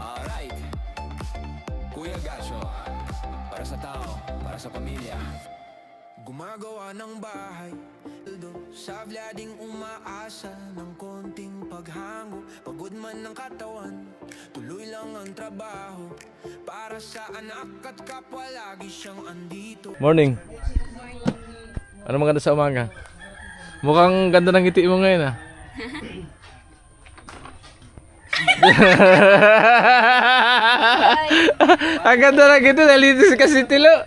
Alright, Kuya Gacho, para sa tao, para sa pamilya. Gumagawa ng bahay, sa vlading umaasa ng konting paghango. Pagod man ng katawan, tuloy lang ang trabaho. Para sa anak at kapwa lagi siyang andito. Morning. Ano maganda sa umaga? Mukhang ganda ng ngiti mo ngayon ah. Ang ganda ng ngiti, nalitis kasi tilo.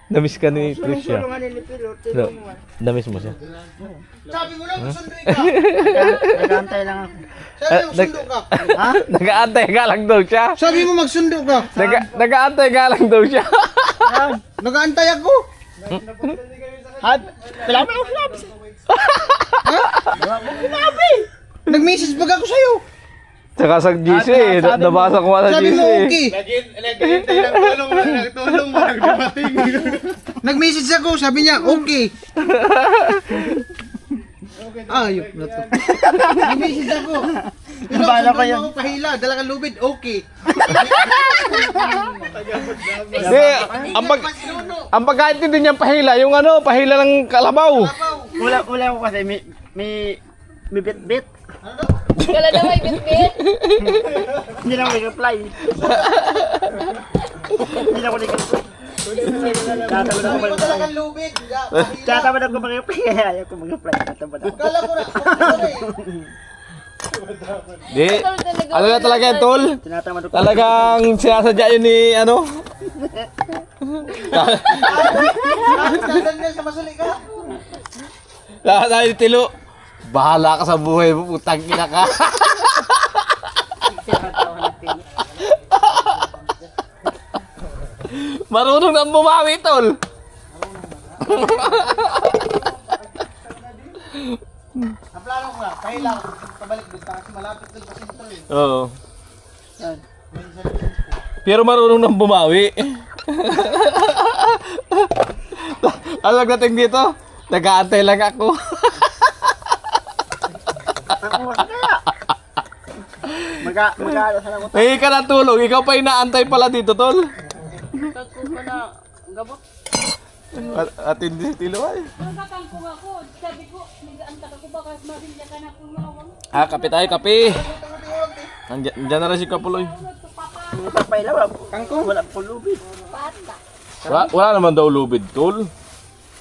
Namiss ka ni Tricia. Namiss mo siya. Sabi mo lang, susunduin ka. Nag-aantay lang ako. Sabi mo, magsundo ka. Ha? Nag-aantay ka lang daw siya. Sabi mo, magsundo ka. Nag-aantay ka lang daw siya. Nag-aantay ako. Ha? Wala mo lang sinabi. Ha? Wala mo sinabi. Nag-message bag ako sa'yo. Tsaka sa GC eh. Nabasa ko nga sa Sabi GC mo, eh. okay. Naghihintay ng tulong, nagtulong, walang dumating. Nag-message ako, sabi niya, okay. Ayop na to. Nag-message ako. Bala ko yan. Pahila, dala kang lubid, okay. Hindi, ang pagkaintindi niyang pahila, yung ano, pahila ng kalabaw. Wala ko kasi may bit-bit. Kala na may bit-bit. Hindi na ako reply. Hindi na ako reply. Tatamad ako Dala kang lubid. Tatamad ako mag-reply. Ayaw ko mag-reply. Tatamad ako. Kala ko na, Di, ano na talaga yan, tol? Tinatamad ako. Talagang sinasadya yun ni, ano? Dadal sa masuli ka. Lahat tayo ni Tilo. Bahala ka sa buhay mo, putang ina ka. Marunong nang bumawi, tol. Ang plano ko nga, pahila ako. Pabalik doon kasi malapit doon sa sentro eh. Oo. Pero marunong nang bumawi. Ano nagdating dito? Nag-aantay lang ako. Mag-aalo sa lang. May ka na tulong, ikaw pa inaantay pala dito, tol. Tako ko na gabot. At hindi si Tilo ay. Nakakangkong ako. Sabi ko, nag-aantay ako baka mabigyan ka na akong mawang. Ah, kape tayo, kape. Nandiyan na rin si Kapuloy. Hindi pa pala wala. Kangkong wala po lubid. Bata. Wala naman daw lubid, tol.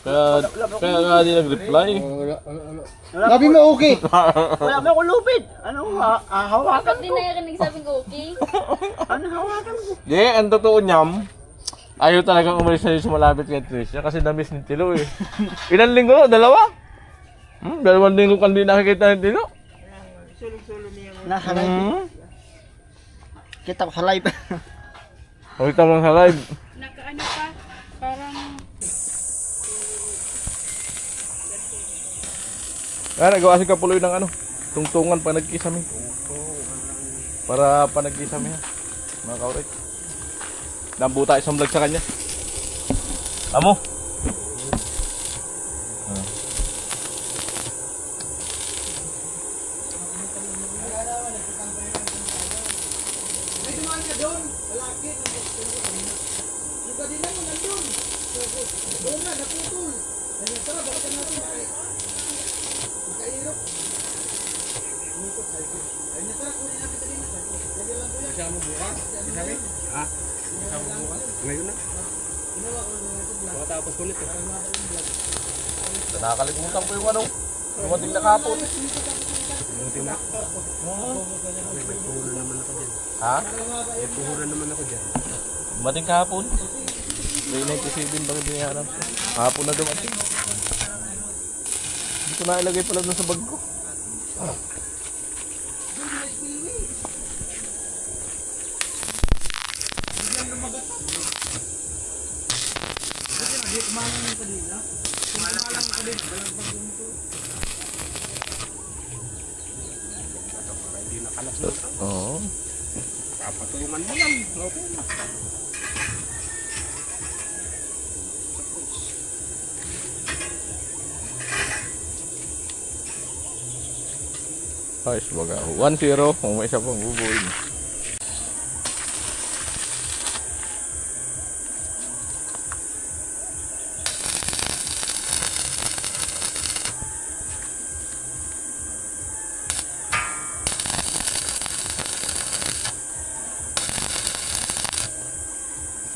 Kaya nga di nag-reply. Sabi mo okay. Wala pa ako lubid. Ano hawakan Bakit di narinig sabing okay? Ano hawakan ko? Di, ang totoo niyam, ayaw talagang umalis na yung sumalapit kay Tricia kasi na-miss ni Tilo eh. Ilan linggo? Dalawa? 2 linggo kang di nakikita ni Tilo. Nasa live. Kita ko sa live. Pakita mo lang sa live. Nakaano pa? Parang... Ah, nagawa si Kapuloy ng ano, tungtungan pa nagkisami. Para pa nagkisami ha, mga kaurit. Nambuta isang vlog sa kanya. Amo. May dumaan ka doon. Lalaki. Yung kanina mo nandun. Doon na, naputol. Tara, balikan natin. Makairok. Ayun na, tara, kunin natin kanina. Lagi lang po yan. Kasama bukas? Kami? Ha? Kasama bukas? Ngayon na. Pagkatapos ulit eh. Nakakalimutan ko yung ano, dumating na kapon. Buti na. May puhunan naman ako dyan. Ha? May puhunan naman ako dyan. Dumating kahapon. May 97 bakit binayaran siya. Kahapon na dumating. Hindi ko na ilagay pala doon sa bag ko. Hindi nakalas na. Oo. Kapatulungan mo lang. Okay na. Ayos baga. 1-0. Kung may isa pang bubuin.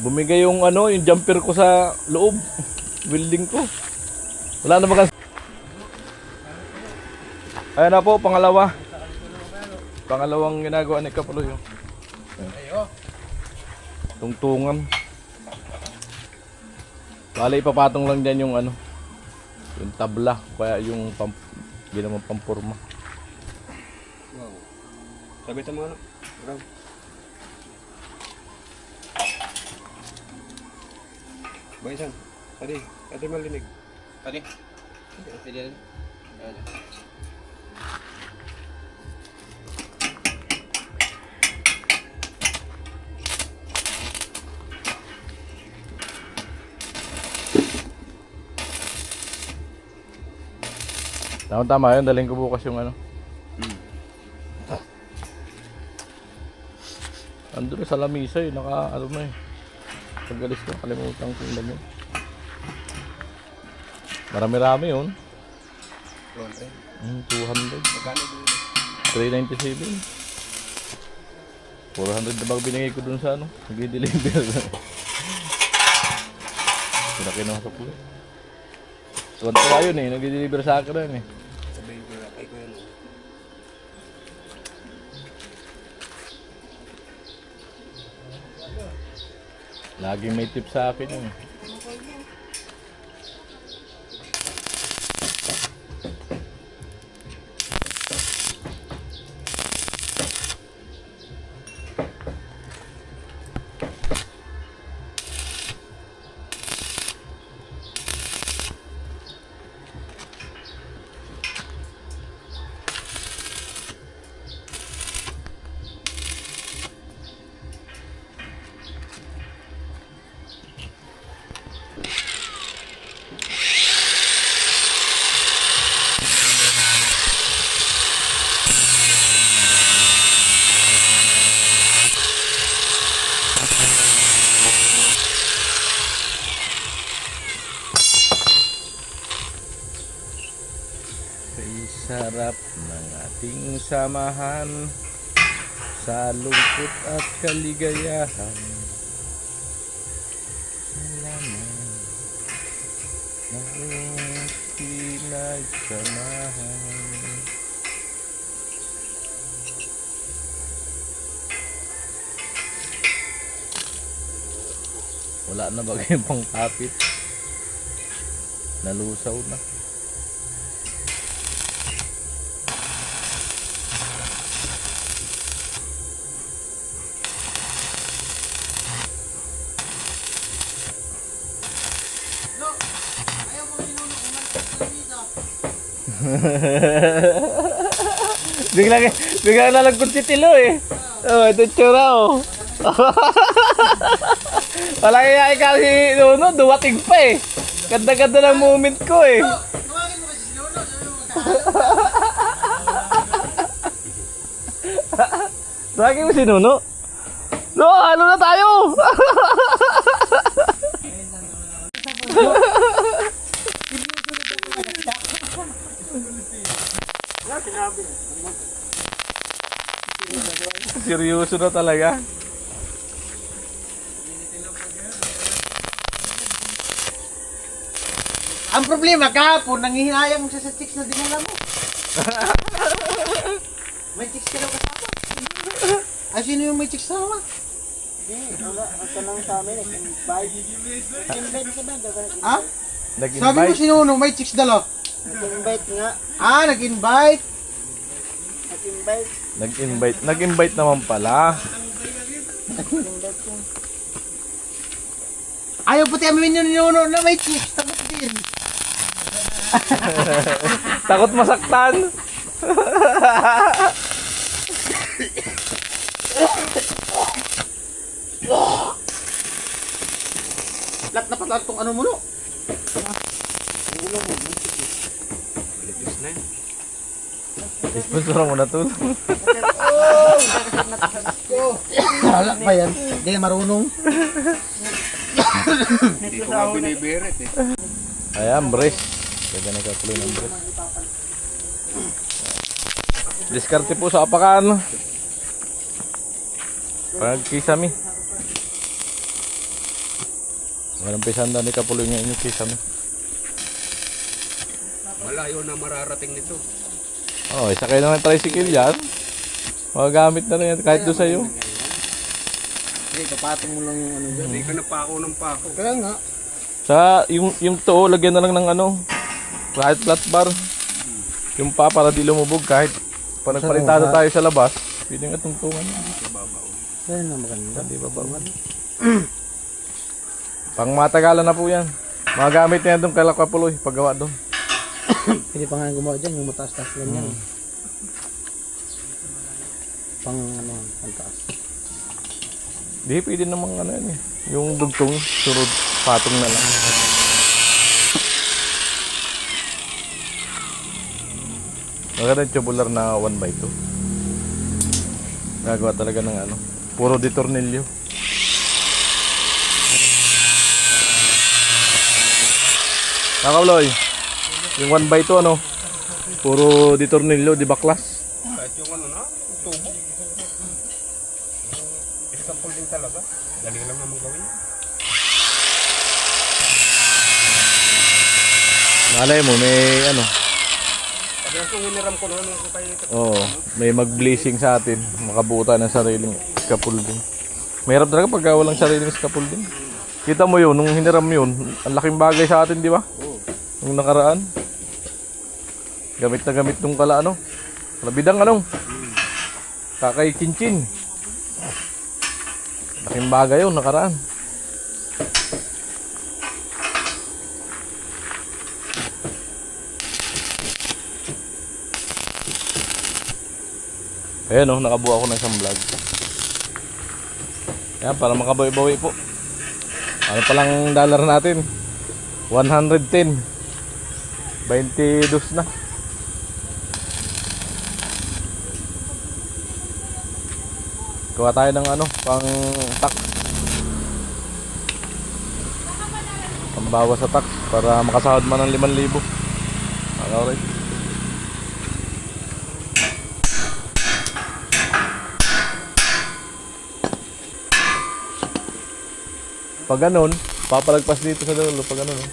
Bumigay yung ano, yung jumper ko sa loob. Building ko. Wala na baga. Ayan na po, pangalawa. Pangalawang ginagawa ni Kapuloy. Tungtungan. Bale, ipapatong lang dyan yung ano, yung tabla. Kaya yung ginawang pampurma. Wow. Sabi ito mga ano. Bro. Baisan. Tadi. Tadi malinig. Tadi. Tadi. Tama yun, daling ko bukas yung ano. Andun sa lamisa eh, naka ano na eh. Pag-alis ko, kalimutan ko yung lamin. Marami-rami yun. 200. 397. 400 na ba binigay ko dun sa ano? Nag-deliver. Pinaki naman sa pulo. Tuwan-tuwa yun eh, nag-deliver sa akin rin eh. Sabihin ko na kay ko yan. Laging may tip sa akin yun eh. Sarap ng ating samahan sa lungkot at kaligayahan. Salamat na pinagsamahan. Wala na ba kayong pangkapit? Nalusaw na. bigla nalagkot si Tilo eh. Oh, ito tsura oh. Wala kaya ikaw si Nuno, duwating pa eh. Ganda-ganda ng moment ko eh. Tawagin mo kasi si Nuno. Tawagin mo si Nuno. No, ano na tayo? Seryoso na talaga. Ang problema kahapon, nanghihinayang mo siya sa chicks na dinala mo. May chicks ka daw kasama. Ay, sino yung may chicks kasama? Wala, ito lang sa amin. Nag-invite ka ba? Ha? Sabi mo si Nuno, may chicks dala. Nag-invite nga. Ah, nag-invite. Nag-invite naman pala. Ayaw pati amin yun ni Nuno na may chicks. Takot din. Takot masaktan. Lat na pala itong ano mo no? Litis na yun. Sponsor mo na to. Wala pa yan. Hindi na marunong. Hindi ko nga biniberet eh. Ayan, brace. Pwede nagkatuloy ng brace. Diskarte po sa apakan. Pag kisame. Walang pisanda ni kapuloy nga inyo kisame. Malayo na mararating nito. Oh, isa kayo ng tricycle yan. Magagamit na rin yan kahit doon sa'yo. Hindi, papatong mo lang yung ano dyan. Hindi ka na pako ng pako. Kaya nga. Sa yung to, lagyan na lang ng ano, kahit flat bar. Yung pa para di lumubog kahit pa nagpalitada tayo sa labas, pwede nga tungtungan. Kaya na maganda. Di ba ba? Pang matagalan na po yan. Magagamit na yan doon kay Kapuloy paggawa doon. Hindi pa nga gumawa dyan, yung mataas-taas lang yan. Pang ano, pantaas. Di pwede namang ano yan eh. Yung dugtong, sunod, patong na lang. Maganda yung tubular na 1x2. Nagawa talaga ng ano. Puro di tornilyo. Nakauloy. Yung 1x2 ano. Puro di tornilyo, di baklas. Kahit yung ano na, yung tubo. Example din talaga. Dali lang naman gawin. Malay mo, may ano. Kasi kung hiniram ko na, ano kayo ito? Oo, may mag-blessing sa atin. Makabuo tayo ng sariling scaffolding. Mahirap talaga pag walang sariling scaffolding. Kita mo yun, nung hiniram yun, ang laking bagay sa atin, di ba? Nung nakaraan. Gamit na gamit nung kala ano. Kalabidang ano. Kakay chinchin. Laking bagay yun, nakaraan. Ayan o, nakabuo ako ng isang vlog. Yan, para makabawi-bawi po. Ano palang dollar natin? 110. 22 na. Gawa tayo ng ano, pang tax. Pambawas sa tax para makasahod man ng 5,000. Alright. Pag ganun, papalagpas dito sa dulo, pag ganun. Oh.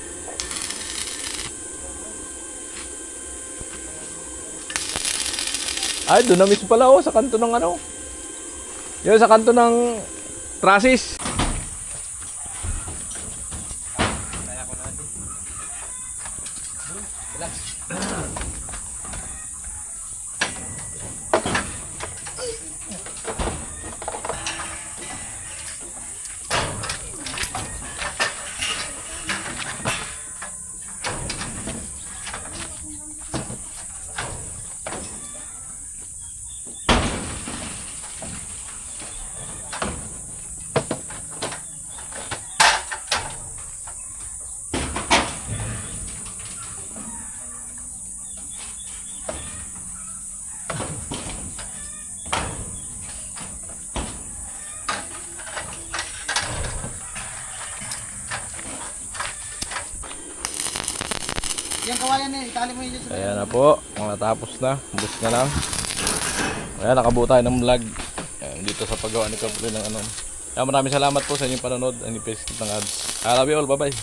Ay, doon na mismo pala oh, sa kanto ng ano. Yun, sa kanto ng trusses. Yung kawayan na, itali mo yun sa Ayan na po, natapos na. Bus na lang. Ayan, nakabuo tayo ng vlog. Ayan, dito sa paggawa ni Kapuloy ng ano. Ayan, maraming salamat po sa inyong panonood. Ang ipis ng ads. I love you all, bye bye.